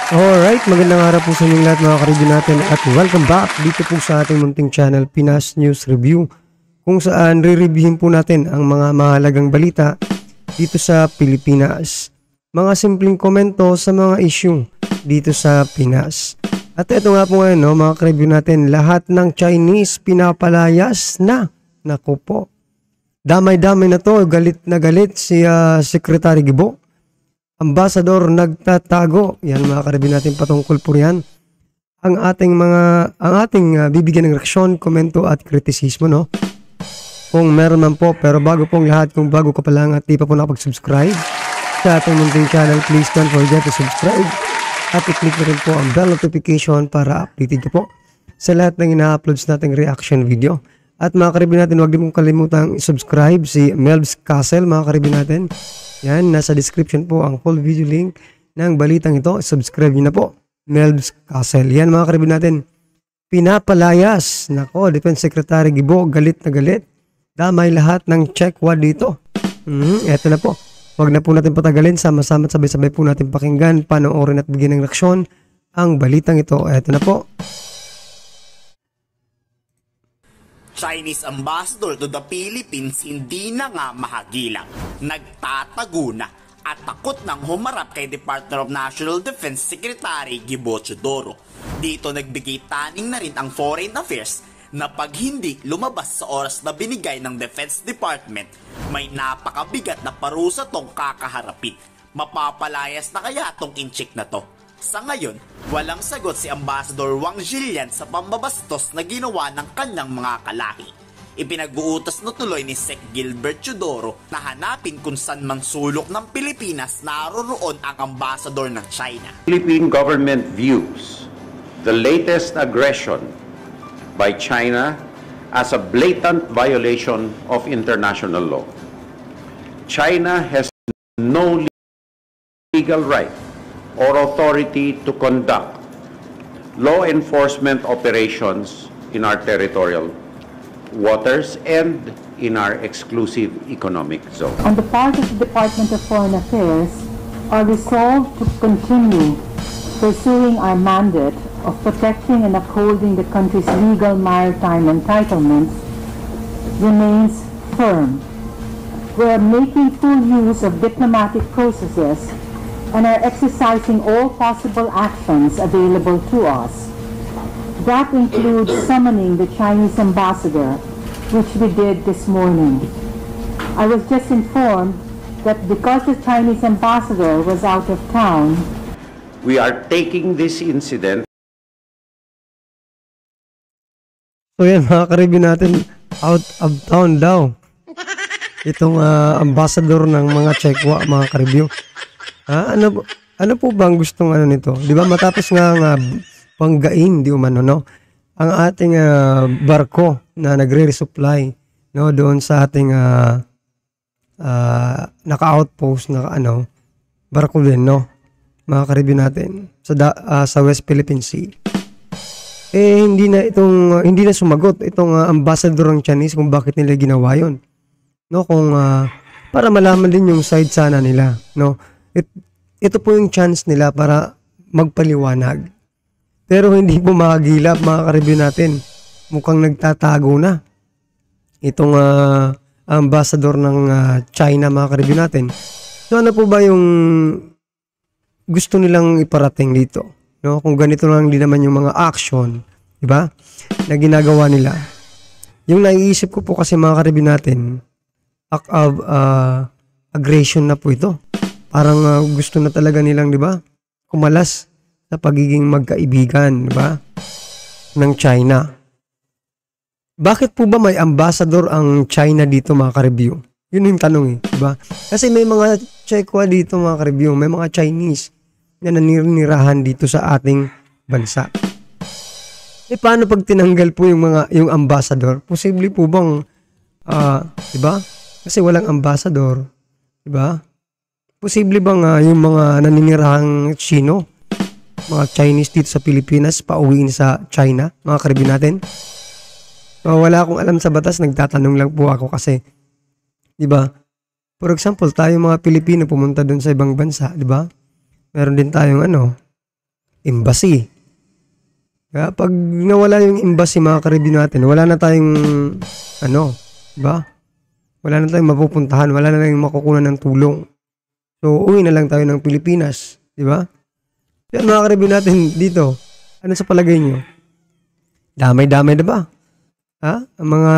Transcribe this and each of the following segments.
Alright, magandang araw po sa inyong lahat mga karibyo natin at welcome back dito po sa ating munting channel Pinas News Review, kung saan re-reviewin po natin ang mga mahalagang balita dito sa Pilipinas. Mga simpleng komento sa mga issue dito sa Pinas. At ito nga po ngayon, mga karibyo natin, lahat ng Chinese pinapalayas na. Naku po, damay-damay na to, galit na galit si Secretary Gibo. Ambassador nagtatago. Yan mga karibin natin patungkol po yan. Ang ating bibigyan ng reaksyon, komento at kritisismo, no? Kung meron man po, pero bago pong lahat, kung bago ka pa lang at di pa po nakapag-subscribe sa ating munting channel, please don't forget to subscribe at i-click na rin po ang bell notification para updated ka po sa lahat ng ina-uploads nating reaction video. At mga karibin natin, huwag din mong kalimutang i-subscribe si Melv's Castle, mga karibin natin. Yan, nasa description po ang full video link ng balitang ito. Subscribe nyo na po, Melv's Castle. Yan mga karibin natin, pinapalayas. Nako, Defense Secretary Gibo, galit na galit. Damay lahat ng checkwad dito. Eto na po. Huwag na po natin patagalin. Sama-sama at sabay-sabay po natin pakinggan, panoorin at bigyan ng reaksyon ang balitang ito. Eto na po. Chinese ambassador to the Philippines hindi na nga mahagilang. Nagtatago na at takot nang humarap kay Department of National Defense Secretary Gibo Teodoro. Dito nagbigay taning na rin ang Foreign Affairs na pag hindi lumabas sa oras na binigay ng Defense Department, may napakabigat na parusa tong kakaharapin. Mapapalayas na kaya tong inchik na to? Sa ngayon, walang sagot si Ambassador Wang Zhilian sa pambabastos na ginawa ng kanyang mga kalahi. Ipinag-uutos na tuloy ni Sec Gilbert Teodoro na hanapin kung saan man sulok ng Pilipinas naroroon ang ambassador ng China. Philippine government views the latest aggression by China as a blatant violation of international law. China has no legal right or authority to conduct law enforcement operations in our territorial waters and in our exclusive economic zone. On the part of the Department of Foreign Affairs, our resolve to continue pursuing our mandate of protecting and upholding the country's legal maritime entitlements remains firm. We are making full use of diplomatic processes and are exercising all possible actions available to us. That includes summoning the Chinese ambassador, which we did this morning. I was just informed that because the Chinese ambassador was out of town, we are taking this incident. So yan mga karibyo natin, out of town daw. Itong ambassador ng mga Chekwa, mga karibyo. Ano po ba ang gustong nito? Di ba matapos nga panggain, di umano, no? Ang ating barko na nagre-resupply, no, doon sa ating naka-outpost na barko din, no? Mga karibyo natin sa West Philippine Sea. Hindi na sumagot itong ambassador ng Chinese kung bakit nila ginawa 'yon. No, kung para malaman din yung side sana nila, no? Ito po yung chance nila para magpaliwanag. Pero hindi po makagilap, mga karibyo natin. Mukhang nagtatago na itong ambassador ng China, mga karibyo natin. So ano po ba yung gusto nilang iparating dito? No? Kung ganito lang din naman yung mga action, di ba? Na ginagawa nila. Yung naiisip ko po kasi, mga karibyo natin, act of aggression na po ito. Parang gusto na talaga nilang, di ba, kumalas sa pagiging magkaibigan, di ba, ng China. Bakit po ba may ambassador ang China dito, mga karibyo? Yun yung tanong di ba? Kasi may mga Chekwa dito, mga karibyo, may mga Chinese na naninirahan dito sa ating bansa. Paano pag tinanggal po yung ambassador? Posible po bang, di ba? Kasi walang ambassador, di ba? Posible bang yung mga naninirahang Chino, mga Chinese dito sa Pilipinas, pauwiin sa China, mga karibyo natin? Wala akong alam sa batas, nagtatanong lang po ako kasi, di ba? For example, tayo mga Pilipino pumunta dun sa ibang bansa, di ba? Meron din tayong embassy. Kaya pag nawala yung embassy mga ka-review natin, wala na tayong diba? Wala na tayong mapupuntahan, wala na tayong makukunan ng tulong. So, uwi na lang tayo ng Pilipinas, diba? Yan mga ka-review natin dito. Ano sa palagay nyo? Damay-damay na ba? Ang mga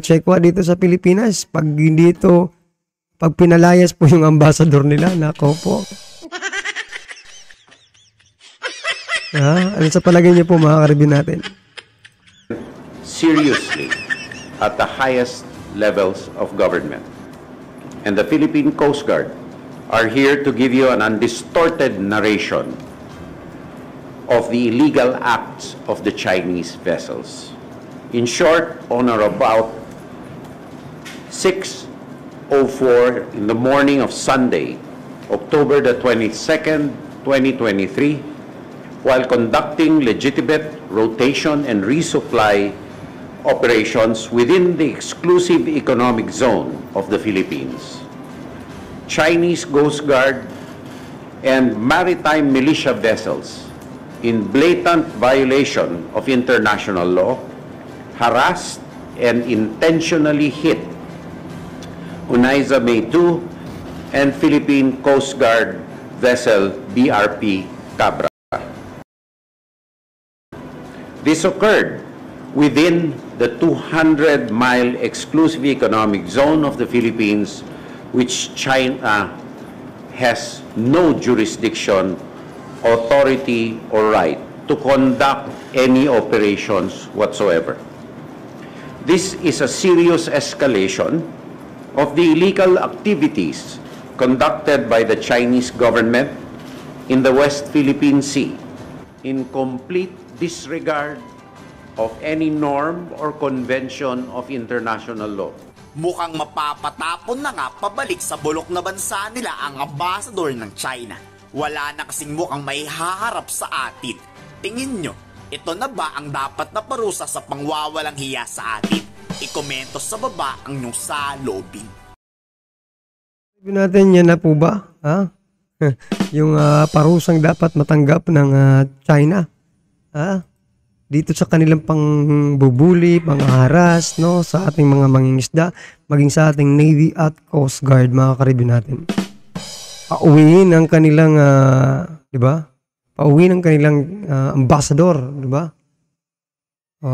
Chekwa dito sa Pilipinas, pag hindi ito, pag pinalayas po yung ambassador nila, nako po. Ano sa palagay niyo po mga ka-review natin? Seriously at the highest levels of government. And the Philippine Coast Guard are here to give you an undistorted narration of the illegal acts of the Chinese vessels. In short, on or about 6:04 in the morning of Sunday, October the 22nd, 2023, while conducting legitimate rotation and resupply operations within the exclusive economic zone of the Philippines, Chinese Coast Guard and maritime militia vessels, in blatant violation of international law, harassed and intentionally hit Unaiza May 2 and Philippine Coast Guard vessel BRP Cabra. This occurred within the 200-mile exclusive economic zone of the Philippines, which China has no jurisdiction, authority, or right to conduct any operations whatsoever. This is a serious escalation of the illegal activities conducted by the Chinese government in the West Philippine Sea in complete disregard of any norm or convention of international law. Mukhang mapapatapon na nga pabalik sa bulok na bansa nila ang ambassador ng China. Wala na kasing mukhang may haharap sa atin. Tingin nyo, ito na ba ang dapat na parusa sa pangwawalang hiya sa atin? I-komento sa baba ang inyong salobin. Sabi natin yan na po ba? Yung parusang dapat matanggap ng China. Dito sa kanilang pangbubuli, pangharas, no, sa ating mga mangingisda, maging sa ating Navy at Coast Guard, mga ka-review natin. Pauwiin ang kanilang, di ba? Pauwiin ang kanilang ambassador, di ba?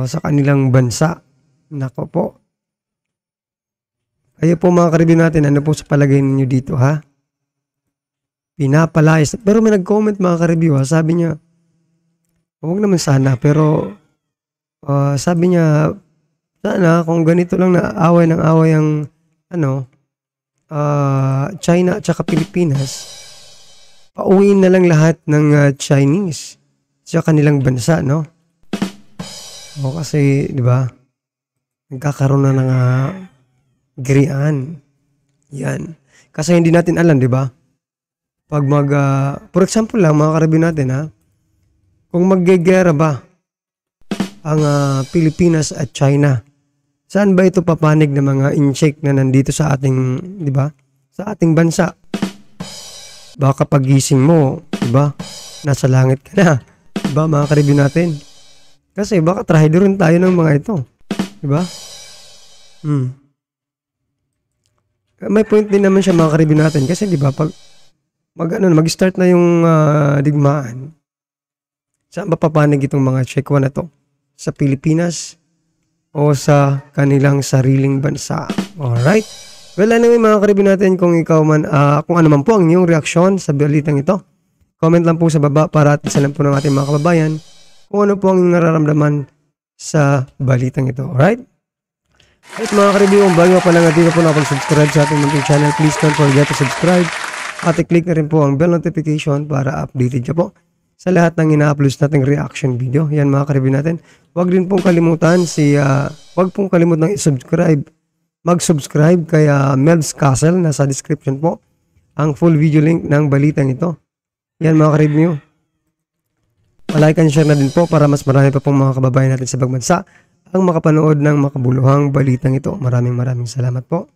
Sa kanilang bansa. Nako po. Kayo po mga ka-review natin, ano po sa palagay ninyo dito, ha? Pinapalayas. Pero may nag-comment mga ka-review, ha? Sabi niya, huwag naman sana, pero sabi niya, sana kung ganito lang na away ng away ang China at saka Pilipinas, pauwiin na lang lahat ng Chinese sa kanilang bansa, no? Kasi, di ba, nagkakaroon na ng girian. Yan. Kasi hindi natin alam, di ba? Pag for example lang, mga ka-review natin, ha? Kung maggegera ba ang Pilipinas at China, saan ba ito papanig ng mga incheck na nandito sa ating, di ba? Sa ating bansa. Baka pagising mo, di ba? Nasa langit ka na. Di ba, mga ka-review natin? Kasi baka trahado rin tayo ng mga ito. Di ba? May point din naman siya mga ka-review natin. Kasi di ba, pag mag-start na yung digmaan, saan ba papanig itong mga Chekwa na to? Sa Pilipinas o sa kanilang sariling bansa? Alright? Well, anyway mga ka-review natin, kung ikaw man, kung ano man po ang iyong reaksyon sa balitang ito, comment lang po sa baba para at isa lang po ng ating mga kababayan kung ano po ang iyong nararamdaman sa balitang ito. Alright? At mga ka-review, kung bago pa lang at di ka po nakapag-subscribe sa ating munting channel, please don't forget to subscribe at i-click na rin po ang bell notification para updated ka po sa lahat ng ina-upload nating reaction video. Yan mga ka-review natin. Huwag din pong kalimutan huwag pong kalimutan i-subscribe. Mag-subscribe kay Mel's Castle. Nasa description po ang full video link ng balitang ito. Yan mga ka-review. Palike and share na din po para mas marami pa pong mga kababayan natin sa ibang bansa ang makapanood ng makabuluhang balitang ito. Maraming salamat po.